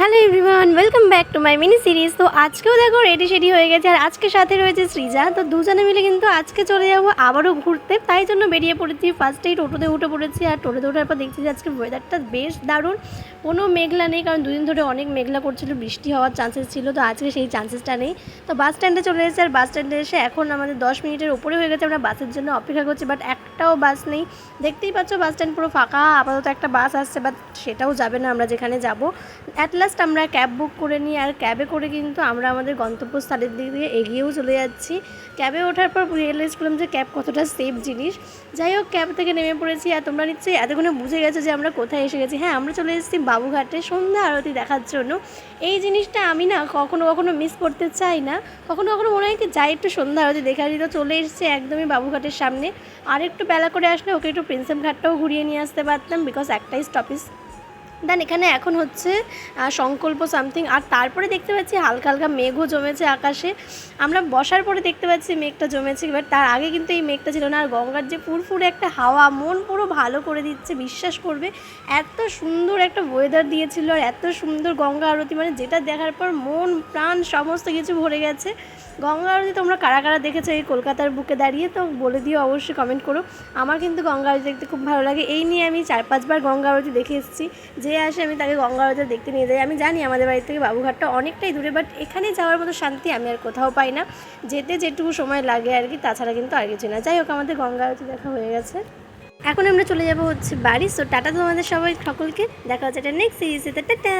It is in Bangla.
Hello everyone, welcome back to my mini series. তো আজকেও দেখো রেডি শেডি হয়ে গেছে, আর আজকে সাথে রয়েছে সৃজা। তো দুজনে মিলে কিন্তু আজকে চলে যাবো আবারও ঘুরতে, তাই জন্য বেরিয়ে পড়েছি। ফার্স্টেই টোটোতে উঠে পড়েছি, আর টোটোতে ওঠার পর দেখছি যে আজকে ওয়েদারটা বেশ দারুণ, কোনো মেঘলা নেই, কারণ দুদিন ধরে অনেক মেঘলা করছিল, বৃষ্টি হওয়ার চান্সেস ছিল। তো আজকে সেই চান্সেসটা নেই। তো বাস স্ট্যান্ডে চলে এসেছে, আর বাস স্ট্যান্ডে এসে এখন আমাদের 10 মিনিটের উপরে হয়ে গেছে, আমরা বাসের জন্য অপেক্ষা করছি, বাট একটাও বাস নেই। দেখতেই পাচ্ছ বাস স্ট্যান্ড পুরো ফাঁকা। আপাতত একটা বাস আসছে, বাট সেটাও যাবে না আমরা যেখানে যাব। অ্যাট লাস্ট আমরা ক্যাব বুক করে নিই, আর ক্যাবে করে কিন্তু আমরা আমাদের গন্তব্যস্থলের দিক দিয়ে এগিয়েও চলে যাচ্ছি। ক্যাবে ওঠার পর রিয়েলাইজ করলাম যে ক্যাব কতটা সেফ জিনিস। যাই হোক, ক্যাব থেকে নেমে পড়েছি, আর তোমরা নিশ্চয়ই এতক্ষণে বুঝে গেছো যে আমরা কোথায় এসে গেছি। হ্যাঁ, আমরা চলে এসেছি বাবুঘাটে সন্ধ্যা আরতি দেখার জন্য। এই জিনিসটা আমি না কখনো কখনো মিস করতে চাই না। কখনো কখনো মনে হয় কি যাই একটু সন্ধ্যা আরতি দেখা দিত। চলে এসেছে একদমই বাবুঘাটের সামনে। আর একটু বেলা করে আসলে ওকে একটু প্রিন্সেপ ঘাটটাও ঘুরিয়ে নিয়ে আসতে পারতাম, বিকজ একটাই স্টপেজ। দেন এখানে এখন হচ্ছে সংকল্প সামথিং, আর তারপরে দেখতে পাচ্ছি হালকা হালকা মেঘও জমেছে আকাশে। আমরা বসার পরে দেখতে পাচ্ছি মেঘটা জমেছে, এবার তার আগে কিন্তু এই মেঘটা ছিল না। আর গঙ্গার যে ফুরফুরে একটা হাওয়া, মন পুরো ভালো করে দিচ্ছে, বিশ্বাস করবে। এত সুন্দর একটা ওয়েদার দিয়েছিল, আর এত সুন্দর গঙ্গা আরতি, মানে যেটা দেখার পর মন প্রাণ সমস্ত কিছু ভরে গেছে। গঙ্গা আরতি তোমরা কারা কারা দেখেছো এই কলকাতার বুকে দাঁড়িয়ে, তো বলে দিও, অবশ্যই কমেন্ট করো। আমার কিন্তু গঙ্গা আরতি দেখতে খুব ভালো লাগে। এই নিয়ে আমি 4-5 বার গঙ্গা আরতি দেখে এসেছি। যে আসে আমি তাকে গঙ্গা আরতি দেখতে নিয়ে যাই। আমি জানি আমাদের বাড়ি থেকে বাবুঘাটটা অনেকটাই দূরে, বাট এখানে যাওয়ার মতো শান্তি আমি আর কোথাও পাই না। যেতে যেটুকু সময় লাগে আর কি, তাছাড়া কিন্তু আর কিছু না। যাই হোক, আমাদের গঙ্গা আরতি দেখা হয়ে গেছে। এখন আমরা চলে যাব হচ্ছে বাড়ি। সো টাটা তোমাদের সবাই সকলকে, দেখা হচ্ছে এটা নেক্সট সিরিজে। টাটা।